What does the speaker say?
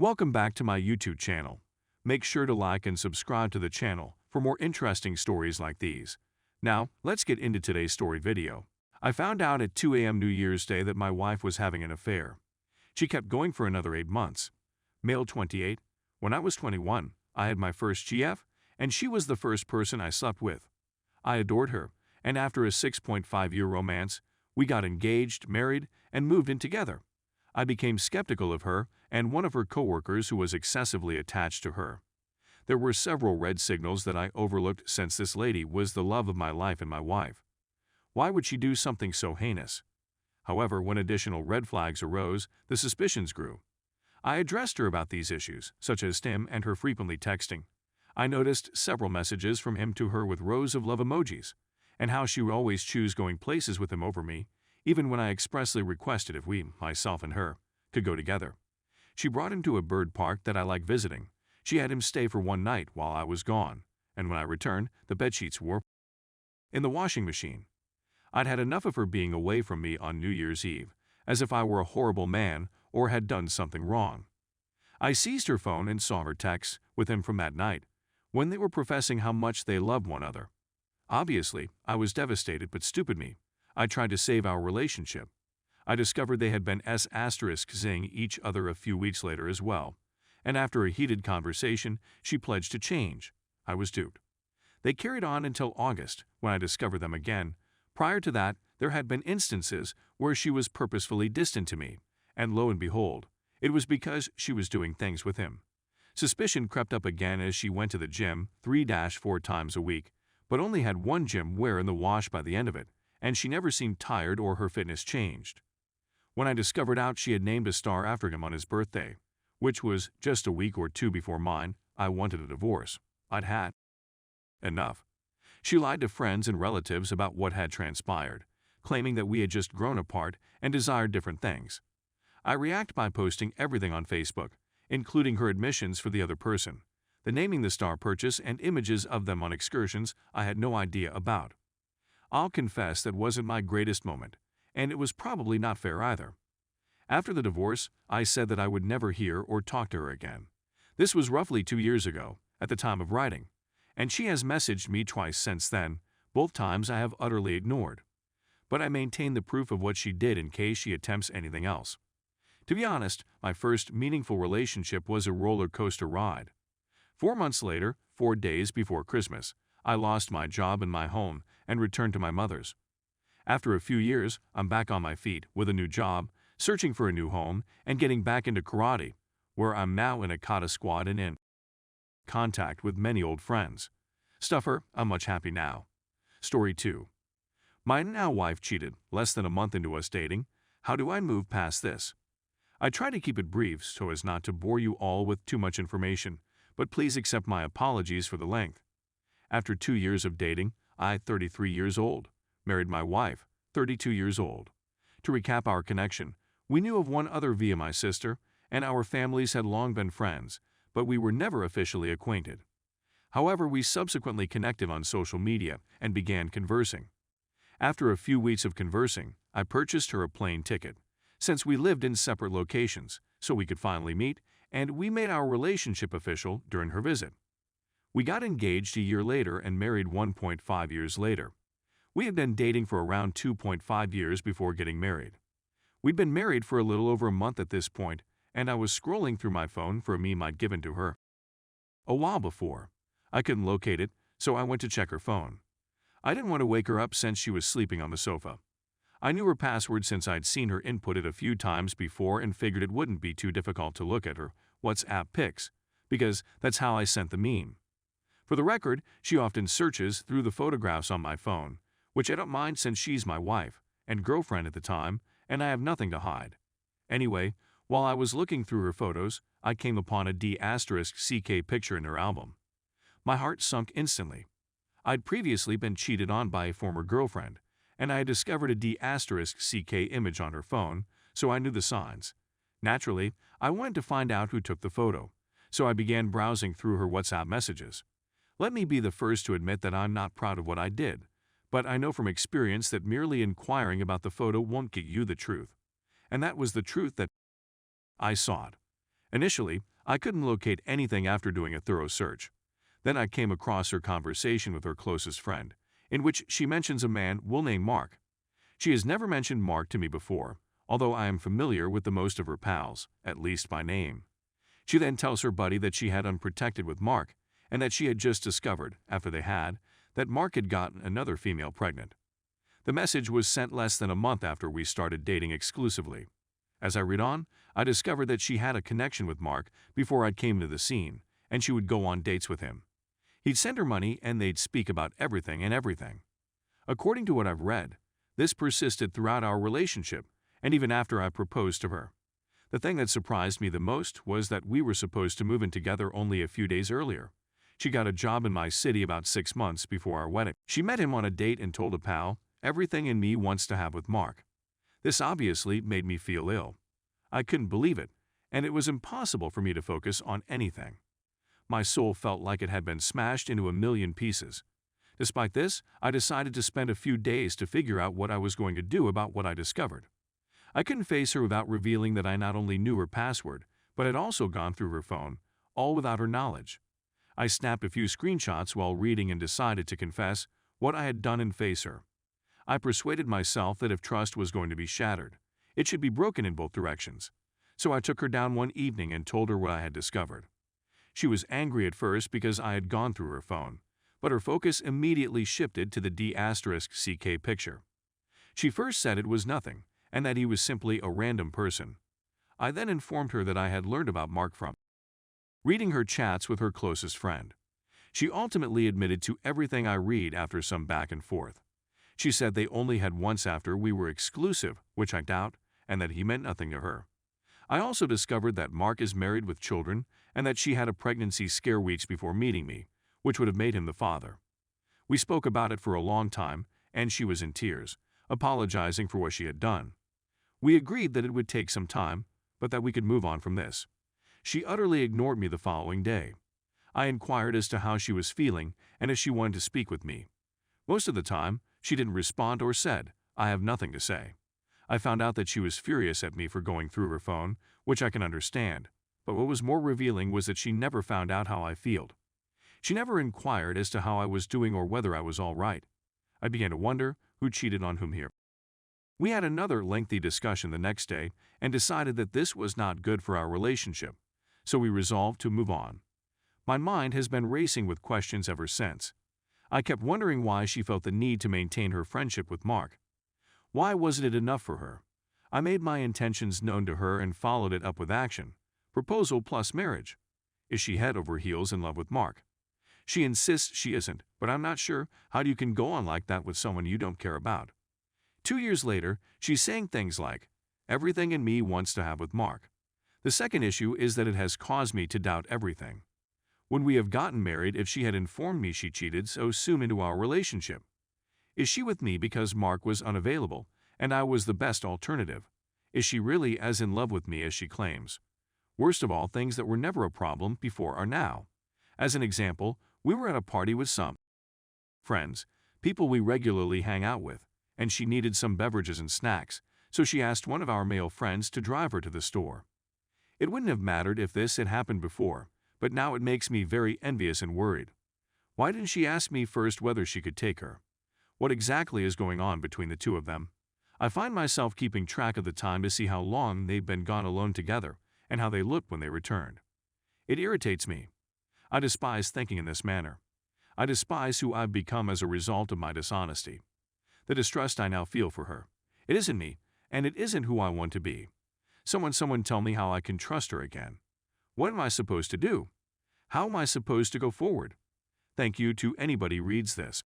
Welcome back to my YouTube channel. Make sure to like and subscribe to the channel for more interesting stories like these. Now, let's get into today's story video. I found out at 2 a.m. New Year's Day that my wife was having an affair. She kept going for another 8 months. Male 28. When I was 21, I had my first GF, and she was the first person I slept with. I adored her, and after a 6.5-year romance, we got engaged, married, and moved in together. I became skeptical of her and one of her coworkers who was excessively attached to her. There were several red signals that I overlooked since this lady was the love of my life and my wife. Why would she do something so heinous? However, when additional red flags arose, the suspicions grew. I addressed her about these issues, such as Tim and her frequently texting. I noticed several messages from him to her with rows of love emojis, and how she would always choose going places with him over me, even when I expressly requested if we, myself and her, could go together. She brought him to a bird park that I like visiting. She had him stay for one night while I was gone, and when I returned, the bedsheets were in the washing machine. I'd had enough of her being away from me on New Year's Eve, as if I were a horrible man or had done something wrong. I seized her phone and saw her texts with him from that night, when they wing professing how much they loved one another. Obviously, I was devastated, but stupid me. I tried to save our relationship. I discovered they had been ***ing each other a few weeks later as well, and after a heated conversation, she pledged to change. I was duped. They carried on until August, when I discovered them again. Prior to that, there had been instances where she was purposefully distant to me, and lo and behold, it was because she was doing things with him. Suspicion crept up again as she went to the gym 3-4 times a week, but only had one gym wear in the wash by the end of it, and she never seemed tired or her fitness changed. When I discovered out she had named a star after him on his birthday, which was just a week or two before mine, I wanted a divorce. I'd had enough. She lied to friends and relatives about what had transpired, claiming that we had just grown apart and desired different things. I react by posting everything on Facebook, including her admissions for the other person, the naming the star purchase and images of them on excursions I had no idea about. I'll confess that wasn't my greatest moment, and it was probably not fair either. After the divorce, I said that I would never hear or talk to her again. This was roughly 2 years ago, at the time of writing, and she has messaged me twice since then, both times I have utterly ignored. But I maintain the proof of what she did in case she attempts anything else. To be honest, my first meaningful relationship was a roller coaster ride. 4 months later, 4 days before Christmas, I lost my job and my home and returned to my mother's. After a few years, I'm back on my feet with a new job, searching for a new home, and getting back into karate, where I'm now in a kata squad and in contact with many old friends. Stuffer, I'm much happy now. Story 2. My now wife cheated less than a month into us dating. How do I move past this? I try to keep it brief so as not to bore you all with too much information, but please accept my apologies for the length. After 2 years of dating, I, 33 years old, married my wife, 32 years old. To recap our connection, we knew of one other via my sister, and our families had long been friends, but we were never officially acquainted. However, we subsequently connected on social media and began conversing. After a few weeks of conversing, I purchased her a plane ticket, since we lived in separate locations, so we could finally meet, and we made our relationship official during her visit. We got engaged a year later and married 1.5 years later. We had been dating for around 2.5 years before getting married. We'd been married for a little over a month at this point, and I was scrolling through my phone for a meme I'd given to her a while before. I couldn't locate it, so I went to check her phone. I didn't want to wake her up since she was sleeping on the sofa. I knew her password since I'd seen her input it a few times before and figured it wouldn't be too difficult to look at her WhatsApp pics, because that's how I sent the meme. For the record, she often searches through the photographs on my phone, which I don't mind since she's my wife and girlfriend at the time, and I have nothing to hide. Anyway, while I was looking through her photos, I came upon a D***CK picture in her album. My heart sunk instantly. I'd previously been cheated on by a former girlfriend, and I had discovered a D***CK image on her phone, so I knew the signs. Naturally, I wanted to find out who took the photo, so I began browsing through her WhatsApp messages. Let me be the first to admit that I'm not proud of what I did, but I know from experience that merely inquiring about the photo won't get you the truth. And that was the truth that I sought. Initially, I couldn't locate anything after doing a thorough search. Then I came across her conversation with her closest friend, in which she mentions a man we'll name Mark. She has never mentioned Mark to me before, although I am familiar with the most of her pals, at least by name. She then tells her buddy that she had unprotected with Mark, and that she had just discovered, after they had, that Mark had gotten another female pregnant. The message was sent less than a month after we started dating exclusively. As I read on, I discovered that she had a connection with Mark before I came to the scene, and she would go on dates with him. He'd send her money and they'd speak about everything and everything. According to what I've read, this persisted throughout our relationship, and even after I proposed to her. The thing that surprised me the most was that we were supposed to move in together only a few days earlier. She got a job in my city about 6 months before our wedding. She met him on a date and told a pal, "Everything in me wants to have with Mark." This obviously made me feel ill. I couldn't believe it, and it was impossible for me to focus on anything. My soul felt like it had been smashed into a million pieces. Despite this, I decided to spend a few days to figure out what I was going to do about what I discovered. I couldn't face her without revealing that I not only knew her password, but had also gone through her phone, all without her knowledge. I snapped a few screenshots while reading and decided to confess what I had done and face her. I persuaded myself that if trust was going to be shattered, it should be broken in both directions. So I took her down one evening and told her what I had discovered. She was angry at first because I had gone through her phone, but her focus immediately shifted to the D*CK picture. She first said it was nothing, and that he was simply a random person. I then informed her that I had learned about Mark from reading her chats with her closest friend. She ultimately admitted to everything I read after some back and forth. She said they only had once after we were exclusive, which I doubt, and that he meant nothing to her. I also discovered that Mark is married with children and that she had a pregnancy scare weeks before meeting me, which would have made him the father. We spoke about it for a long time, and she was in tears, apologizing for what she had done. We agreed that it would take some time, but that we could move on from this. She utterly ignored me the following day. I inquired as to how she was feeling and if she wanted to speak with me. Most of the time, she didn't respond or said, "I have nothing to say." I found out that she was furious at me for going through her phone, which I can understand, but what was more revealing was that she never found out how I felt. She never inquired as to how I was doing or whether I was all right. I began to wonder who cheated on whom here. We had another lengthy discussion the next day and decided that this was not good for our relationship, so we resolved to move on. My mind has been racing with questions ever since. I kept wondering why she felt the need to maintain her friendship with Mark. Why wasn't it enough for her? I made my intentions known to her and followed it up with action. Proposal plus marriage. Is she head over heels in love with Mark? She insists she isn't, but I'm not sure how you can go on like that with someone you don't care about. 2 years later, she's saying things like, "Everything in me wants to have with Mark." The second issue is that it has caused me to doubt everything. Would we have gotten married if she had informed me she cheated so soon into our relationship? Is she with me because Mark was unavailable and I was the best alternative? Is she really as in love with me as she claims? Worst of all, things that were never a problem before are now. As an example, we were at a party with some friends, people we regularly hang out with, and she needed some beverages and snacks, so she asked one of our male friends to drive her to the store. It wouldn't have mattered if this had happened before, but now it makes me very envious and worried. Why didn't she ask me first whether she could take her? What exactly is going on between the two of them? I find myself keeping track of the time to see how long they've been gone alone together and how they looked when they returned. It irritates me. I despise thinking in this manner. I despise who I've become as a result of my dishonesty. The distrust I now feel for her. It isn't me, and it isn't who I want to be. Someone tell me how I can trust her again. What am I supposed to do? How am I supposed to go forward? Thank you to anybody reads this.